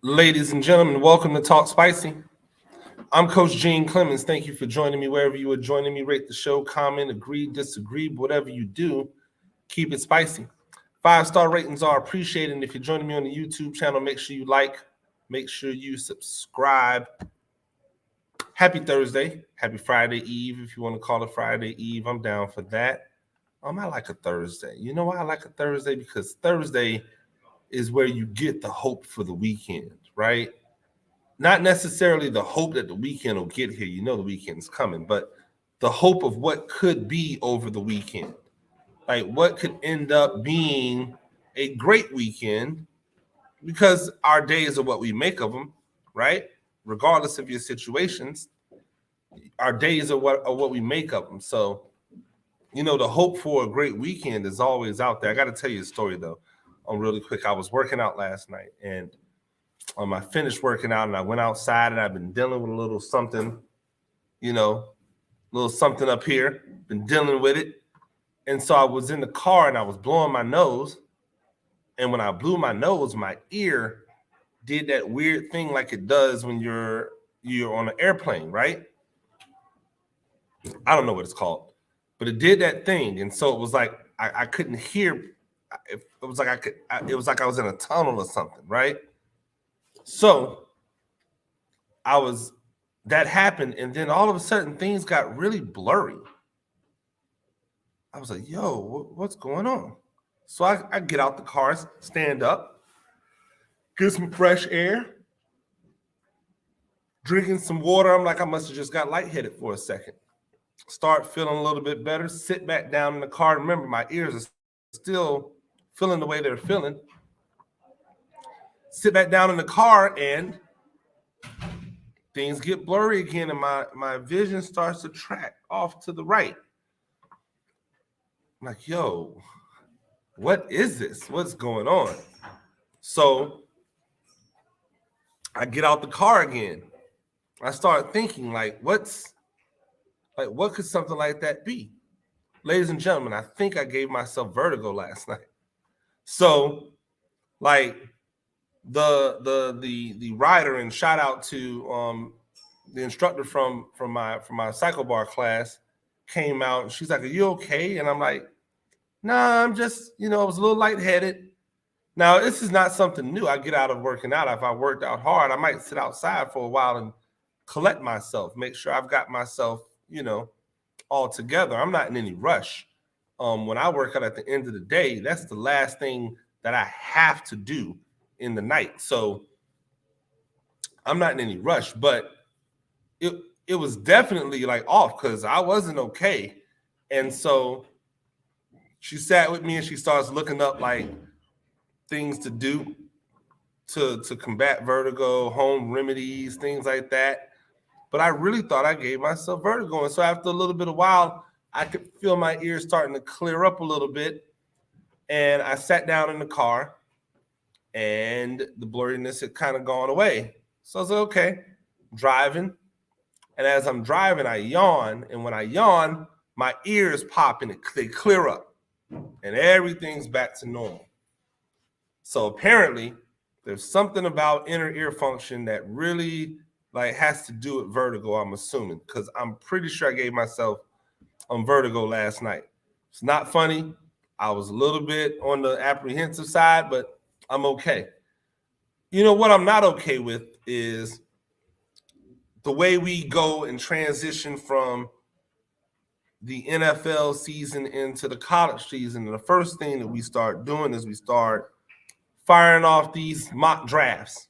Ladies and gentlemen, welcome to Talk Spicy. I'm Coach Gene Clemens. Thank you for joining me wherever you are joining me. Rate the show, comment, agree, disagree, whatever you do, keep it spicy. 5-star ratings are appreciated. And if you're joining me on the YouTube channel, make sure you like, make sure you subscribe. Happy Thursday. Happy Friday Eve, if you want to call it Friday Eve. I'm down for that. I like a Thursday. You know why I like a Thursday? Because Thursday is where you get the hope for the weekend, right? Not necessarily the hope that the weekend will get here. You know the weekend's coming, but the hope of what could be over the weekend. Like what could end up being a great weekend, because our days are what we make of them, right? Regardless of your situations, our days are what we make of them. So, the hope for a great weekend is always out there. I got to tell you a story, though. Really quick. I was working out last night, and I finished working out, and I went outside, and I've been dealing with a little something, little something up here. Been dealing with it. And so I was in the car, and I was blowing my nose. And when I blew my nose, my ear did that weird thing like it does when you're on an airplane, right? I don't know what it's called, but it did that thing. And so it was like I couldn't hear. It was like I was in a tunnel or something, right? So that happened, and then all of a sudden things got really blurry. I was like, yo, what's going on? So I get out the car, stand up, get some fresh air, drinking some water. I'm like, I must have just got lightheaded for a second. Start feeling a little bit better, sit back down in the car. Remember, my ears are still feeling the way they're feeling. Sit back down in the car, and things get blurry again, and my vision starts to track off to the right. I'm like, yo, what is this? What's going on? So I get out the car again. I start thinking, what could something like that be? Ladies and gentlemen, I think I gave myself vertigo last night. So, the rider, and shout out to the instructor from my cycle bar class, came out, and she's like, "Are you okay?" And I'm like, "Nah, I'm just, I was a little lightheaded." Now, this is not something new. I get out of working out. If I worked out hard, I might sit outside for a while and collect myself, make sure I've got myself, all together. I'm not in any rush. When I work out at the end of the day, that's the last thing that I have to do in the night. So I'm not in any rush, but it was definitely off, because I wasn't okay. And so she sat with me, and she starts looking up things to do to combat vertigo, home remedies, things like that. But I really thought I gave myself vertigo. And so after a little bit of while, I could feel my ears starting to clear up a little bit. And I sat down in the car, and the blurriness had kind of gone away. So I was like, okay, driving. And as I'm driving, I yawn. And when I yawn, my ears pop, and they clear up, and everything's back to normal. So apparently there's something about inner ear function that really has to do with vertigo, I'm assuming, because I'm pretty sure I gave myself vertigo last night. It's not funny. I was a little bit on the apprehensive side, but I'm okay. What I'm not okay with is the way we go and transition from the NFL season into the college season. And the first thing that we start doing is we start firing off these mock drafts.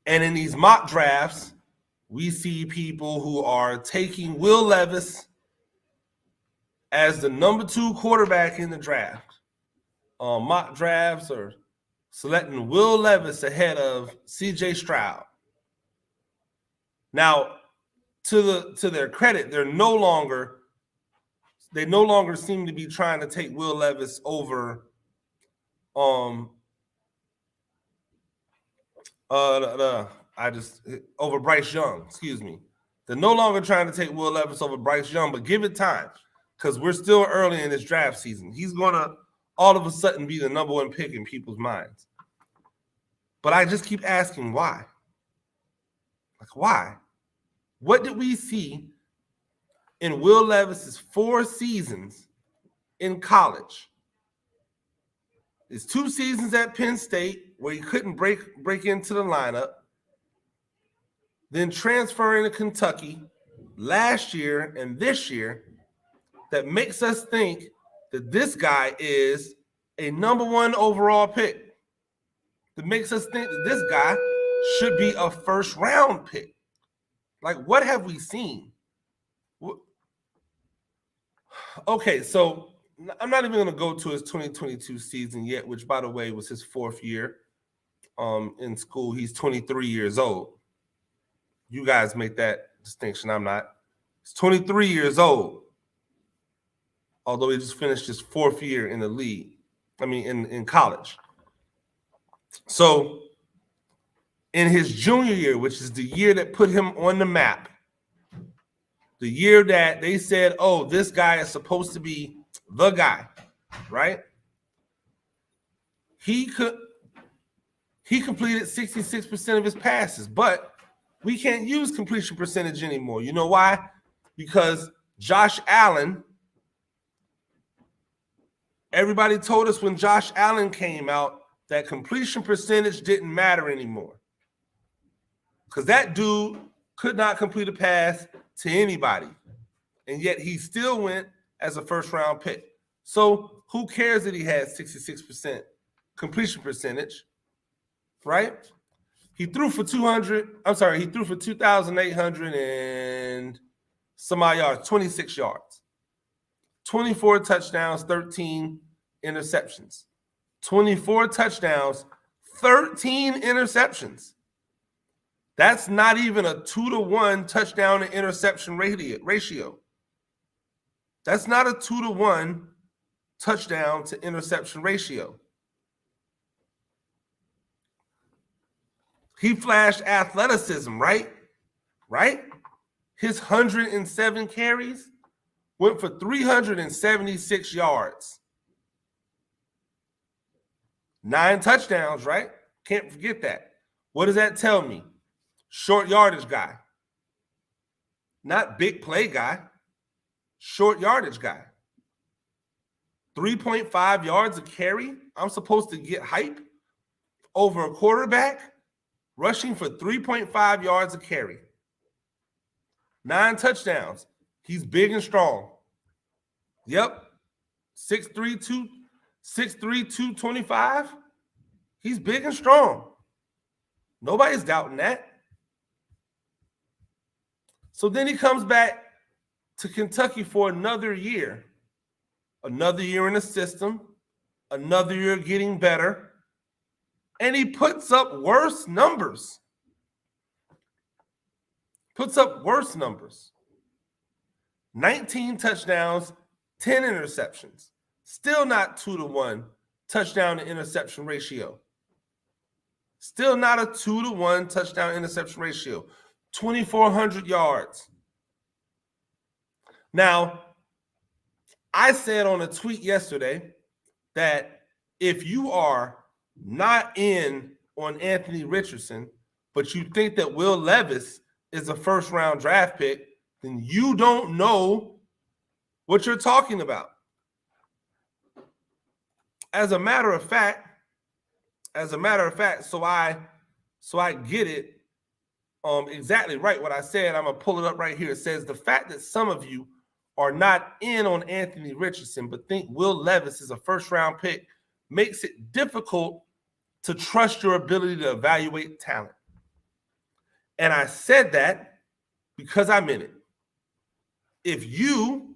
And in these mock drafts, we see people who are taking Will Levis as the number 2 quarterback in the draft. Mock drafts are selecting Will Levis ahead of C.J. Stroud. Now, to their credit, they no longer seem to be trying to take Will Levis over over Bryce Young, excuse me. They're no longer trying to take Will Levis over Bryce Young, but give it time, because we're still early in this draft season. He's going to all of a sudden be the number 1 pick in people's minds. But I just keep asking why. Like, why? What did we see in Will Levis's 4 seasons in college? It's 2 seasons at Penn State where he couldn't break into the lineup, then transferring to Kentucky last year and this year, that makes us think that this guy is a number 1 overall pick. That makes us think that this guy should be a first round pick. Like, what have we seen? Okay, so I'm not even going to go to his 2022 season yet, which, by the way, was his 4th year in school. He's 23 years old. You guys make that distinction. I'm not. He's 23 years old, although he just finished his 4th year in the league. I mean, in college. So in his junior year, which is the year that put him on the map, the year that they said, oh, this guy is supposed to be the guy, right? He completed 66% of his passes, but we can't use completion percentage anymore. You know why? Because Josh Allen, everybody told us when Josh Allen came out that completion percentage didn't matter anymore. Because that dude could not complete a pass to anybody. And yet he still went as a first-round pick. So who cares that he had 66% completion percentage, right? He threw for 2,800 and some odd yards, 26 yards. 24 touchdowns, 13 interceptions. 24 touchdowns, 13 interceptions. That's not even a 2-to-1 touchdown to interception ratio. That's not a 2-to-1 touchdown to interception ratio. He flashed athleticism, right? His 107 carries went for 376 yards. 9 touchdowns, right? Can't forget that. What does that tell me? Short yardage guy. Not big play guy. Short yardage guy. 3.5 yards a carry. I'm supposed to get hype over a quarterback rushing for 3.5 yards a carry. 9 touchdowns. He's big and strong. Yep. 6'3", 225. He's big and strong. Nobody's doubting that. So then he comes back to Kentucky for another year. Another year in the system. Another year getting better. And he puts up worse numbers. 19 touchdowns, 10 interceptions. Still not 2-to-1 touchdown to interception ratio. Still not a 2-to-1 touchdown interception ratio. 2,400 yards. Now, I said on a tweet yesterday that if you are not in on Anthony Richardson, but you think that Will Levis is a first-round draft pick, then you don't know what you're talking about. As a matter of fact, so I get it exactly right what I said. I'm gonna pull it up right here. It says the fact that some of you are not in on Anthony Richardson but think Will Levis is a first-round pick makes it difficult to trust your ability to evaluate talent. And I said that because I'm in it. If you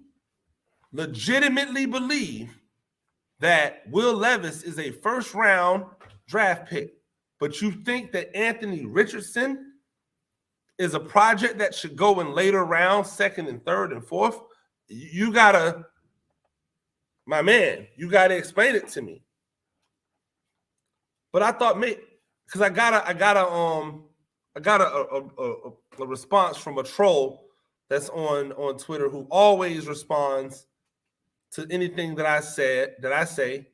legitimately believe that Will Levis is a first-round draft pick, but you think that Anthony Richardson is a project that should go in later rounds, 2nd and 3rd and 4th, you gotta, my man, you gotta explain it to me. But I thought, maybe, because I got a response from a troll that's on Twitter who always responds to anything that I say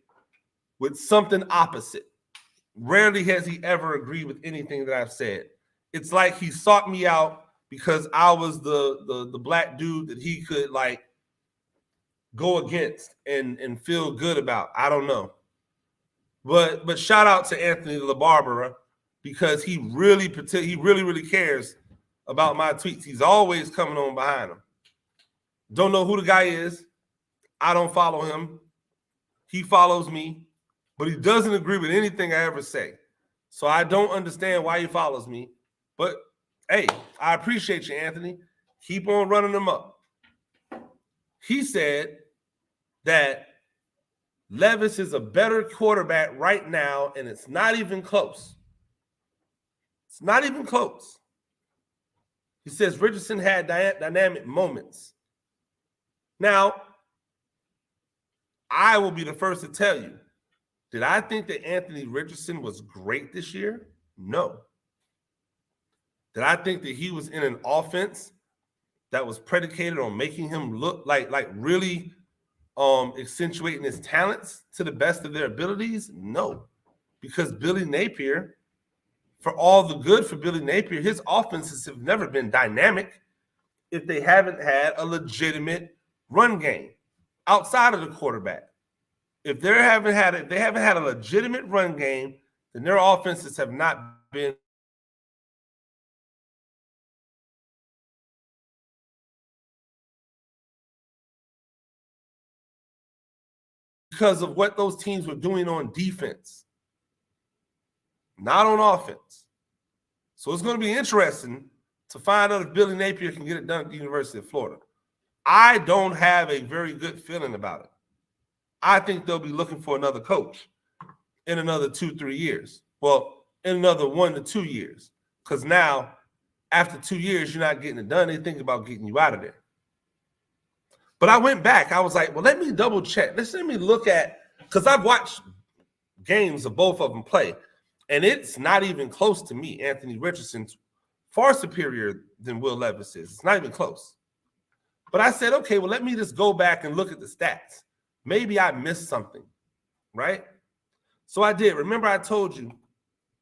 with something opposite. Rarely has he ever agreed with anything that I've said. It's like he sought me out because I was the black dude that he could like go against and feel good about. I don't know. But shout out to Anthony LaBarbera because he really cares about my tweets. He's always coming on behind them. Don't know who the guy is. I don't follow him. He follows me, but he doesn't agree with anything I ever say. So I don't understand why he follows me. But hey, I appreciate you, Anthony. Keep on running them up. He said that Levis is a better quarterback right now, and it's not even close. It's not even close. He says Richardson had dynamic moments. Now, I will be the first to tell you, did I think that Anthony Richardson was great this year? No. Did I think that he was in an offense that was predicated on making him look like really accentuating his talents to the best of their abilities? No. Because Billy Napier, for all the good for Billy Napier, his offenses have never been dynamic if they haven't had a legitimate run game outside of the quarterback. If they haven't had a legitimate run game, then their offenses have not been because of what those teams were doing on defense, not on offense. So it's going to be interesting to find out if Billy Napier can get it done at the University of Florida. I don't have a very good feeling about it. I think they'll be looking for another coach in another 2-3 years. Well, in another 1 to 2 years. Because now, after 2 years, you're not getting it done. They think about getting you out of there. But I went back. I was like, well, let me double check. Let me look at, because I've watched games of both of them play, and it's not even close to me. Anthony Richardson's far superior than Will Levis is. It's not even close. But I said, okay, well, let me just go back and look at the stats. Maybe I missed something, right? So I did. Remember I told you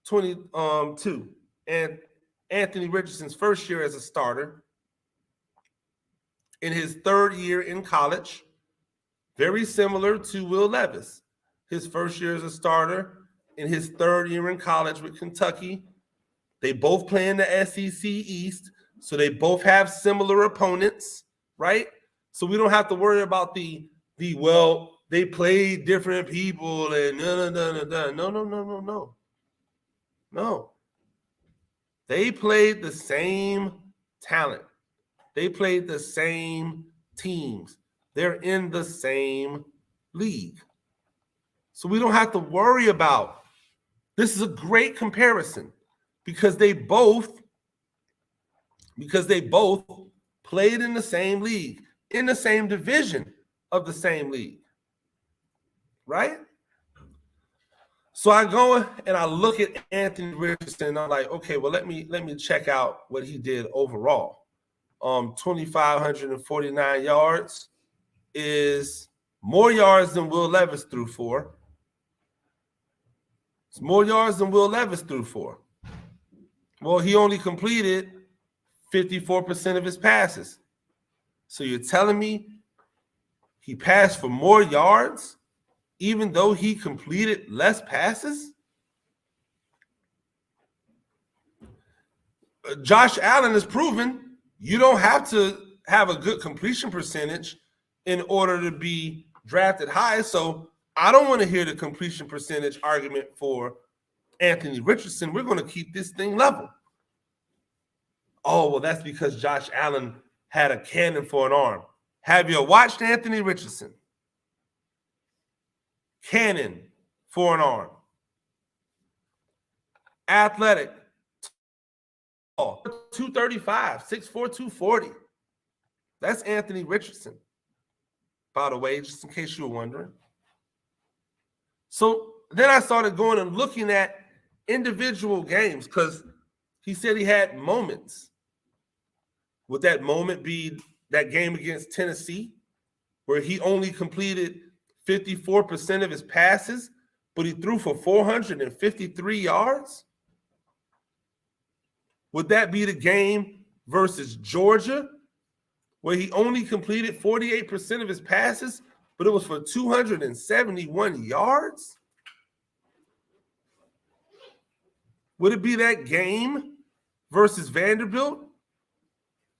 22, and Anthony Richardson's first year as a starter, in his third year in college, very similar to Will Levis. His first year as a starter, in his third year in college with Kentucky. They both play in the SEC East, so they both have similar opponents, right? So we don't have to worry about well, they played different people and no. They played the same talent. They played the same teams. They're in the same league. So we don't have to worry about, this is a great comparison because they both played in the same league, in the same division of the same league, right? So I go and I look at Anthony Richardson and I'm like, okay, well, let me check out what he did overall. 2,549 yards is more yards than Will Levis threw for. It's more yards than Will Levis threw for. Well, he only completed 54% of his passes. So you're telling me he passed for more yards even though he completed less passes? Josh Allen has proven you don't have to have a good completion percentage in order to be drafted high. So I don't want to hear the completion percentage argument for Anthony Richardson. We're going to keep this thing level. Oh, well, that's because Josh Allen had a cannon for an arm. Have you watched Anthony Richardson? Cannon for an arm. Athletic. 235, 6'4", 240. That's Anthony Richardson, by the way, just in case you were wondering. So then I started going and looking at individual games because he said he had moments. Would that moment be that game against Tennessee where he only completed 54% of his passes, but he threw for 453 yards? Would that be the game versus Georgia, where he only completed 48% of his passes, but it was for 271 yards? Would it be that game versus Vanderbilt,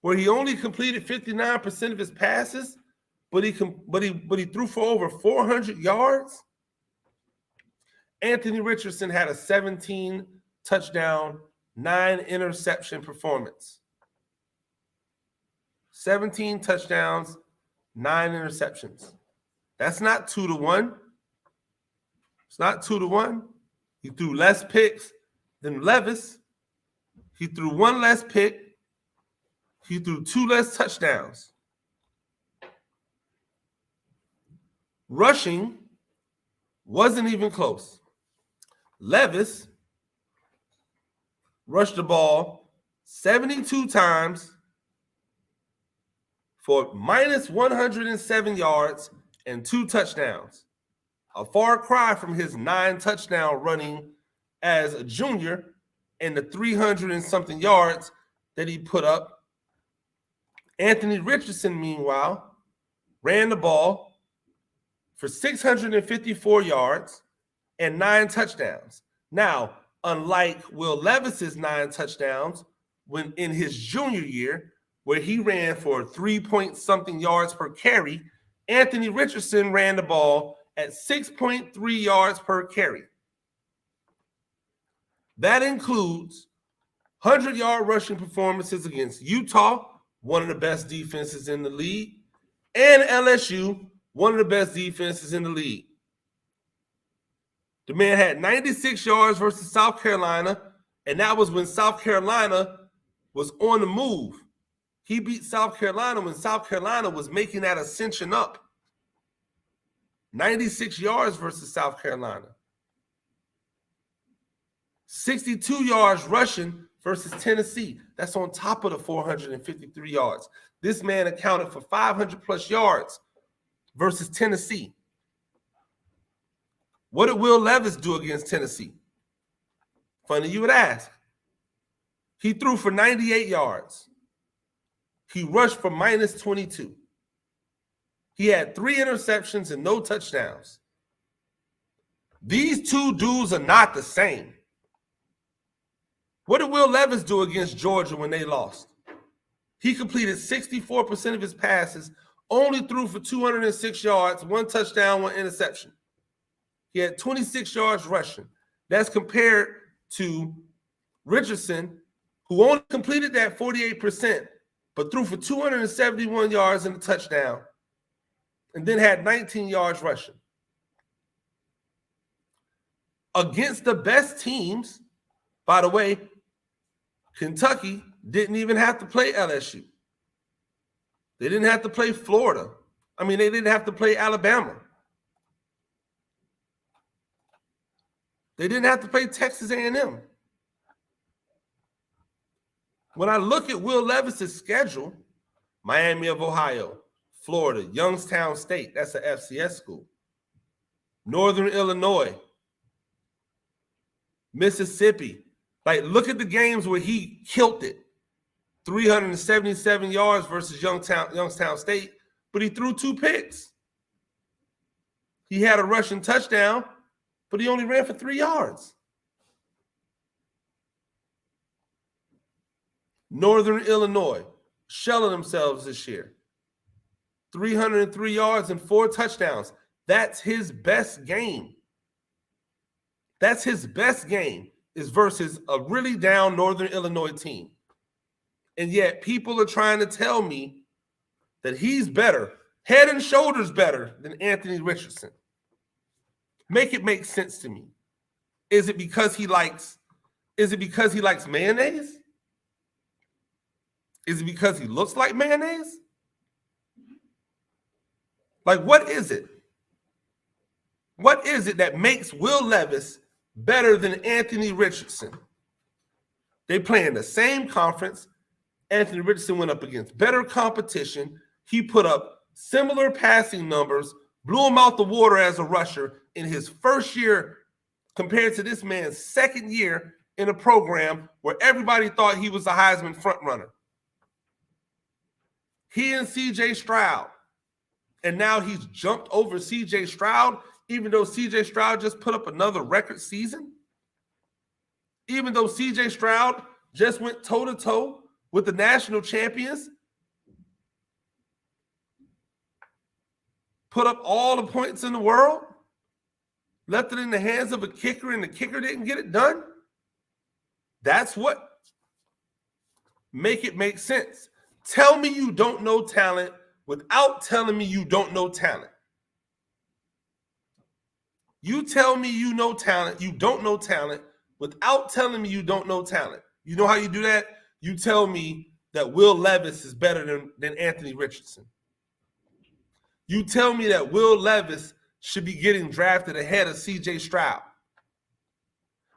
where he only completed 59% of his passes, but he threw for over 400 yards? Anthony Richardson had a 17 touchdown, 9 interception performance. 17 touchdowns, 9 interceptions. That's not 2-1. It's not 2-1. He threw less picks than Levis. He threw 1 less pick. He threw 2 less touchdowns. Rushing wasn't even close. Levis rushed the ball 72 times for minus 107 yards and 2 touchdowns. A far cry from his 9 touchdown running as a junior and the 300 and something yards that he put up. Anthony Richardson, meanwhile, ran the ball for 654 yards and 9 touchdowns. Now, unlike Will Levis's 9 touchdowns when in his junior year, where he ran for 3-point-something yards per carry, Anthony Richardson ran the ball at 6.3 yards per carry. That includes 100-yard rushing performances against Utah, one of the best defenses in the league, and LSU, one of the best defenses in the league. The man had 96 yards versus South Carolina, and that was when South Carolina was on the move. He beat South Carolina when South Carolina was making that ascension up. 96 yards versus South Carolina. 62 yards rushing versus Tennessee. That's on top of the 453 yards. This man accounted for 500-plus yards versus Tennessee. What did Will Levis do against Tennessee? Funny you would ask. He threw for 98 yards. He rushed for minus 22. He had 3 interceptions and no touchdowns. These two dudes are not the same. What did Will Levis do against Georgia when they lost? He completed 64% of his passes, only threw for 206 yards, 1 touchdown, 1 interception. He had 26 yards rushing. That's compared to Richardson, who only completed that 48%, but threw for 271 yards and a touchdown, and then had 19 yards rushing. Against the best teams, by the way, Kentucky didn't even have to play LSU. They didn't have to play Florida. They didn't have to play Alabama. They didn't have to play Texas A&M. When I look at Will Levis's schedule, Miami of Ohio, Florida, Youngstown State, that's an FCS school, Northern Illinois, Mississippi. Look at the games where he killed it. 377 yards versus Youngstown State, but he threw 2 picks. He had a rushing touchdown, but he only ran for 3 yards. Northern Illinois, shelling themselves this year. 303 yards and 4 touchdowns. That's his best game. That's his best game, is versus a really down Northern Illinois team. And yet people are trying to tell me that he's better, head and shoulders better than Anthony Richardson. Make it make sense to me. Is it because he likes mayonnaise? Is it because he looks like mayonnaise? What is it? What is it that makes Will Levis better than Anthony Richardson? They play in the same conference. Anthony Richardson went up against better competition. He put up similar passing numbers, blew him out the water as a rusher in his first year compared to this man's second year in a program where everybody thought he was a Heisman frontrunner. He and C.J. Stroud, and now he's jumped over C.J. Stroud, even though C.J. Stroud just put up another record season. Even though C.J. Stroud just went toe-to-toe with the national champions, put up all the points in the world, left it in the hands of a kicker, and the kicker didn't get it done. That's what make it make sense. Tell me you don't know talent without telling me you don't know talent. You tell me you know talent, you don't know talent, without telling me you don't know talent. You know how you do that? You tell me that Will Levis is better than Anthony Richardson. You tell me that Will Levis should be getting drafted ahead of C.J. Stroud.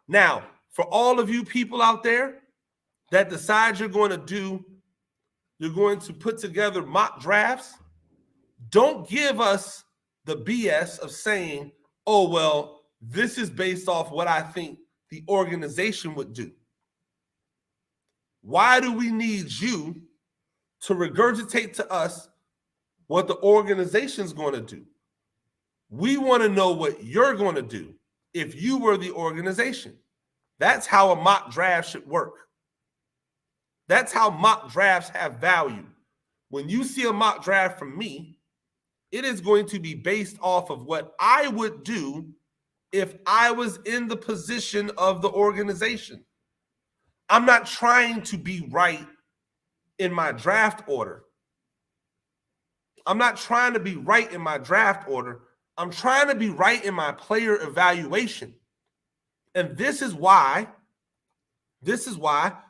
Now, for all of you people out there that decide you're going to put together mock drafts, don't give us the BS of saying, oh, well, this is based off what I think the organization would do. Why do we need you to regurgitate to us what the organization's going to do? We want to know what you're going to do if you were the organization. That's how a mock draft should work. That's how mock drafts have value. When you see a mock draft from me, it is going to be based off of what I would do if I was in the position of the organization. I'm not trying to be right in my draft order. I'm not trying to be right in my draft order. I'm trying to be right in my player evaluation. And this is why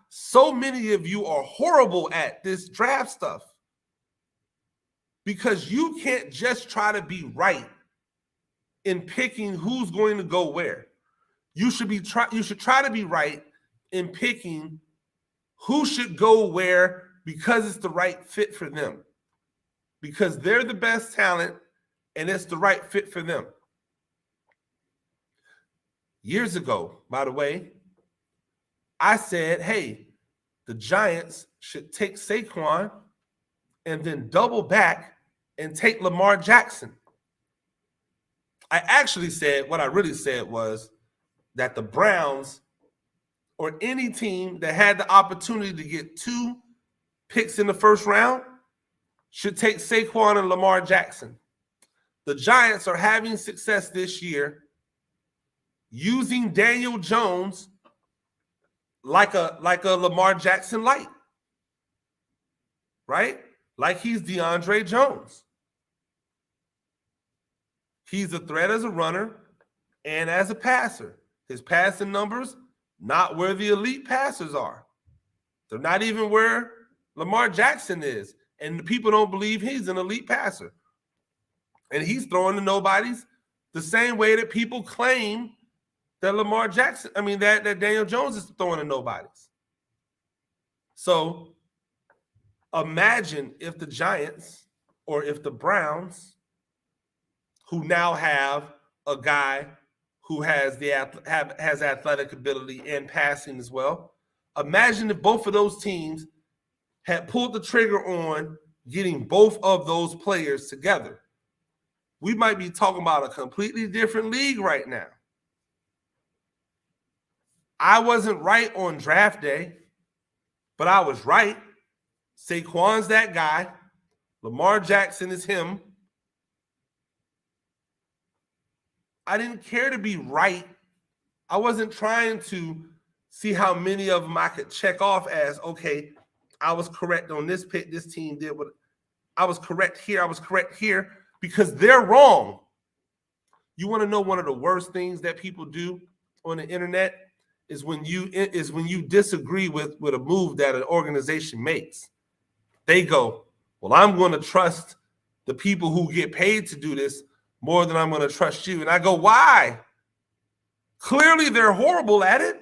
so many of you are horrible at this draft stuff. Because you can't just try to be right in picking who's going to go where. You should try to be right in picking who should go where because it's the right fit for them. Because they're the best talent and it's the right fit for them. Years ago, by the way, I said, hey, the Giants should take Saquon and then double back and take Lamar Jackson. I actually said, what I really said was that the Browns or any team that had the opportunity to get 2 picks in the first round should take Saquon and Lamar Jackson. The Giants are having success this year using Daniel Jones like a Lamar Jackson light, right? Like he's DeAndre Jones. He's a threat as a runner and as a passer. His passing numbers, not where the elite passers are. They're not even where Lamar Jackson is. And the people don't believe he's an elite passer. And he's throwing to nobodies the same way that people claim that that Daniel Jones is throwing to nobodies. So imagine if the Giants or if the Browns, who now have a guy who has has athletic ability and passing as well, imagine if both of those teams had pulled the trigger on getting both of those players together. We might be talking about a completely different league right now. I wasn't right on draft day, but I was right. Saquon's that guy. Lamar Jackson is him. I didn't care to be right. I wasn't trying to see how many of them I could check off as, okay, I was correct on this pick. This team did what I was correct here. I was correct here because they're wrong. You want to know one of the worst things that people do on the internet is when you disagree with a move that an organization makes. They go, well, I'm going to trust the people who get paid to do this more than I'm going to trust you. And I go, why? Clearly they're horrible at it.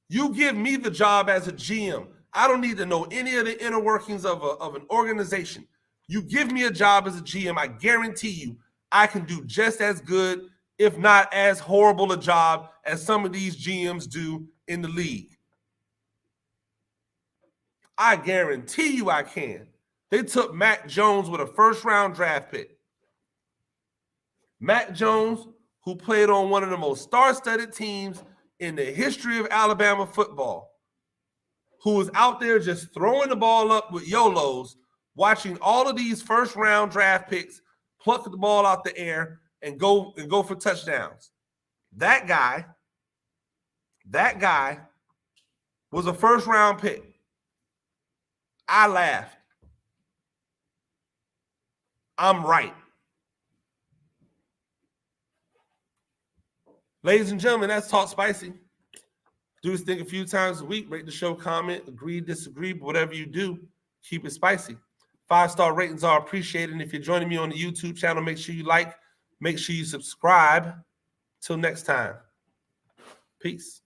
You give me the job as a GM. I don't need to know any of the inner workings of an organization. You give me a job as a GM, I guarantee you I can do just as good, if not as horrible a job as some of these GMs do in the league. I guarantee you I can. They took Mac Jones with a first-round draft pick. Mac Jones, who played on one of the most star-studded teams in the history of Alabama football, who was out there just throwing the ball up with YOLOs, watching all of these first-round draft picks pluck the ball out the air and go for touchdowns. That guy was a first-round pick. I laughed. I'm right. Ladies and gentlemen, that's Talk Spicy. Do this thing a few times a week. Rate the show, comment, agree, disagree, but whatever you do, keep it spicy. 5-star ratings are appreciated. And if you're joining me on the YouTube channel, make sure you like, make sure you subscribe. Till next time. Peace.